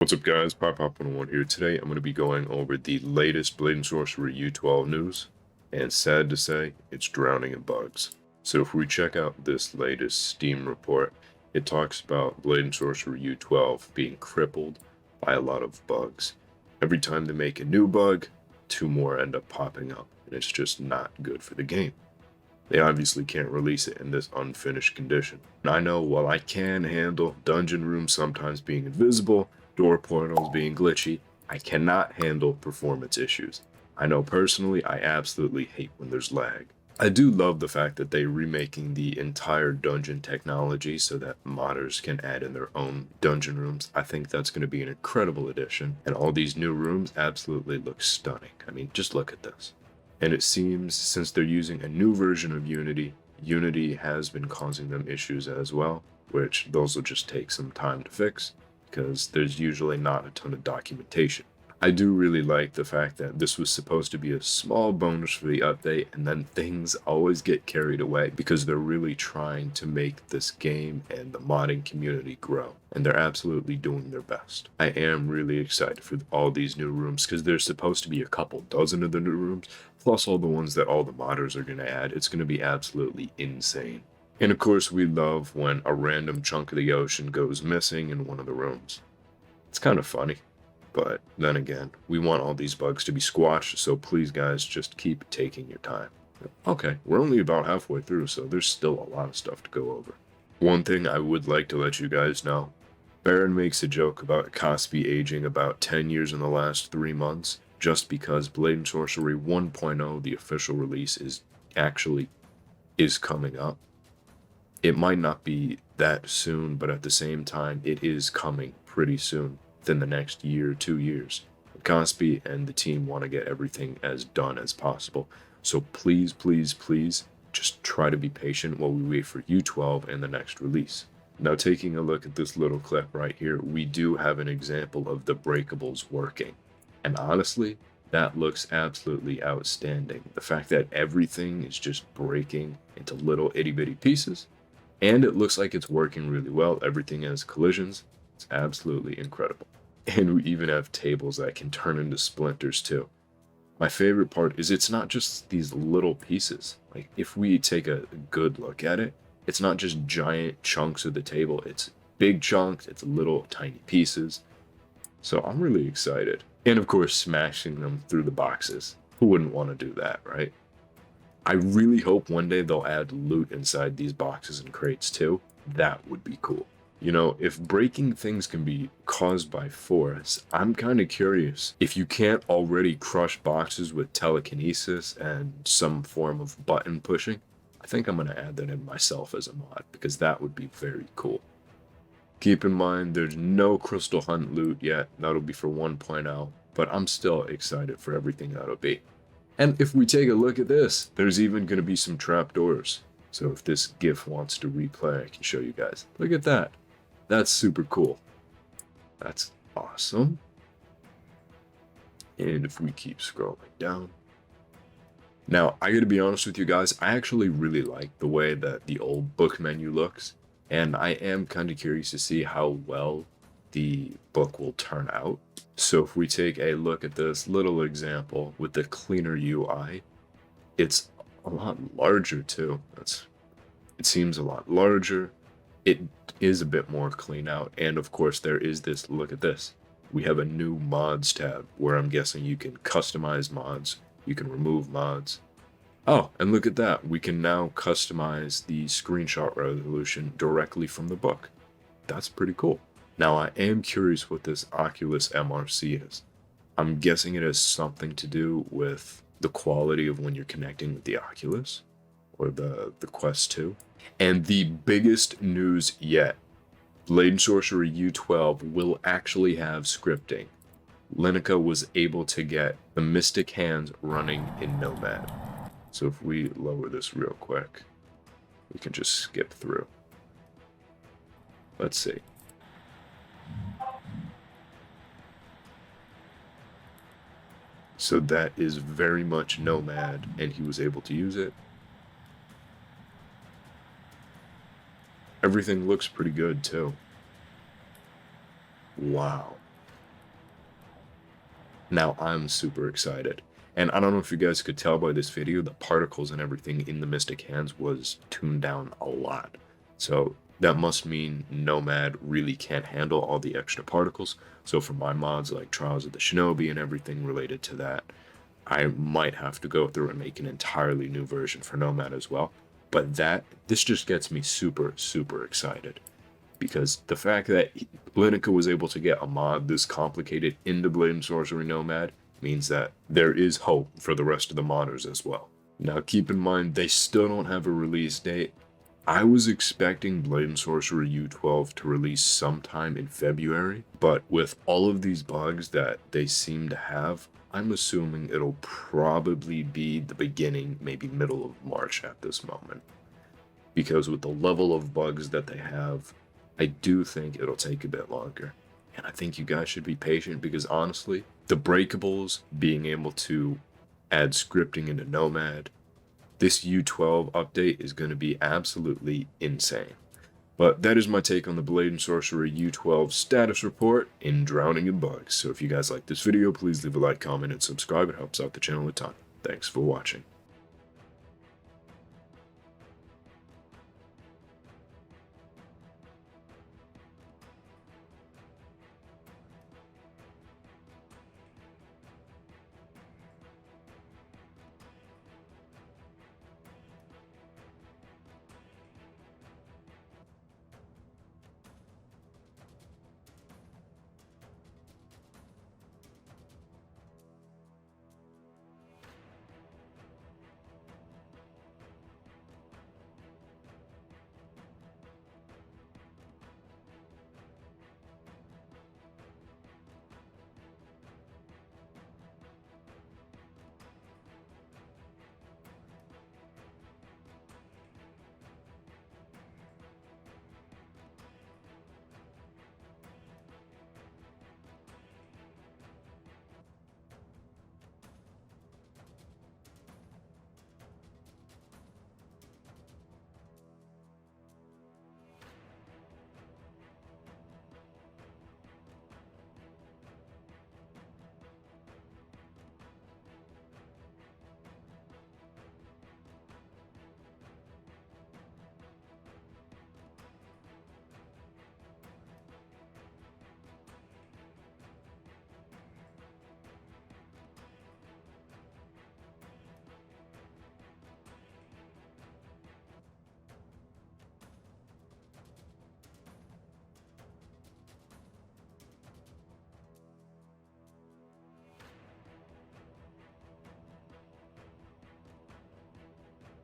What's up guys, Pop101 here. Today I'm going to be going over the latest Blade and Sorcery U12 news, and sad to say, it's drowning in bugs. So if we check out this latest Steam report, it talks about Blade and Sorcery U12 being crippled by a lot of bugs. Every time they make a new bug, two more end up popping up, and it's just not good for the game. They obviously can't release it in this unfinished condition. And I know while I can handle dungeon rooms sometimes being invisible, door portals being glitchy, I cannot handle performance issues. I know personally I absolutely hate when there's lag. I do love the fact that they're remaking the entire dungeon technology so that modders can add in their own dungeon rooms. I think that's going to be an incredible addition, and all these new rooms absolutely look stunning. I mean, just look at this. And it seems since they're using a new version of Unity, Unity has been causing them issues as well, which those will just take some time to fix because there's usually not a ton of documentation. I do really like the fact that this was supposed to be a small bonus for the update, and then things always get carried away because they're really trying to make this game and the modding community grow, and they're absolutely doing their best. I am really excited for all these new rooms because there's supposed to be a couple dozen of the new rooms, plus all the ones that all the modders are going to add. It's going to be absolutely insane. And of course, we love when a random chunk of the ocean goes missing in one of the rooms. It's kind of funny. But then again, we want all these bugs to be squashed, so please guys, just keep taking your time. Okay, we're only about halfway through, so there's still a lot of stuff to go over. One thing I would like to let you guys know, Baron makes a joke about Cosby aging about 10 years in the last 3 months, just because Blade and Sorcery 1.0, the official release, is coming up. It might not be that soon, but at the same time, it is coming pretty soon. Within the next year, 2 years. Cosby and the team want to get everything as done as possible. So please, please, please, just try to be patient while we wait for U12 and the next release. Now taking a look at this little clip right here, we do have an example of the breakables working. And honestly, that looks absolutely outstanding. The fact that everything is just breaking into little itty bitty pieces, and it looks like it's working really well. Everything has collisions. It's absolutely incredible. And we even have tables that can turn into splinters too. My favorite part is it's not just these little pieces. Like if we take a good look at it, it's not just giant chunks of the table. It's big chunks, it's little tiny pieces. So I'm really excited. And of course, smashing them through the boxes. Who wouldn't want to do that, right? I really hope one day they'll add loot inside these boxes and crates too. That would be cool. You know, if breaking things can be caused by force, I'm kind of curious if you can't already crush boxes with telekinesis and some form of button pushing. I think I'm going to add that in myself as a mod because that would be very cool. Keep in mind, there's no Crystal Hunt loot yet. That'll be for 1.0, but I'm still excited for everything that'll be. And if we take a look at this, there's even going to be some trapdoors. So if this GIF wants to replay, I can show you guys. Look at that. That's super cool. That's awesome. And if we keep scrolling down. Now, I gotta be honest with you guys, I actually really like the way that the old book menu looks. And I am kind of curious to see how well the book will turn out. So if we take a look at this little example with the cleaner UI, it's a lot larger too. It seems a lot larger. It is a bit more clean out, and of course there is this, look at this, we have a new mods tab where I'm guessing you can customize mods, you can remove mods. Oh, and look at that, we can now customize the screenshot resolution directly from the book. That's pretty cool. Now I am curious what this Oculus MRC is. I'm guessing it has something to do with the quality of when you're connecting with the Oculus or the Quest 2. And the biggest news yet, Blade and Sorcery U12 will actually have scripting. Lineca was able to get the Mystic Hands running in Nomad. So if we lower this real quick, we can just skip through. Let's see. So that is very much Nomad, and he was able to use it. Everything looks pretty good too. Wow. Now I'm super excited. And I don't know if you guys could tell by this video, the particles and everything in the Mystic Hands was tuned down a lot. So that must mean Nomad really can't handle all the extra particles. So for my mods like Trials of the Shinobi and everything related to that, I might have to go through and make an entirely new version for Nomad as well. But this just gets me super, super excited. Because the fact that Lineker was able to get a mod this complicated into Blade and Sorcery Nomad means that there is hope for the rest of the modders as well. Now keep in mind, they still don't have a release date. I was expecting Blade and Sorcery U12 to release sometime in February, but with all of these bugs that they seem to have, I'm assuming it'll probably be the beginning, maybe middle of March at this moment. Because with the level of bugs that they have, I do think it'll take a bit longer. And I think you guys should be patient because honestly, the breakables, being able to add scripting into Nomad, this U12 update is going to be absolutely insane. But that is my take on the Blade and Sorcery U12 status report in Drowning in Bugs. So if you guys like this video, please leave a like, comment, and subscribe. It helps out the channel a ton. Thanks for watching.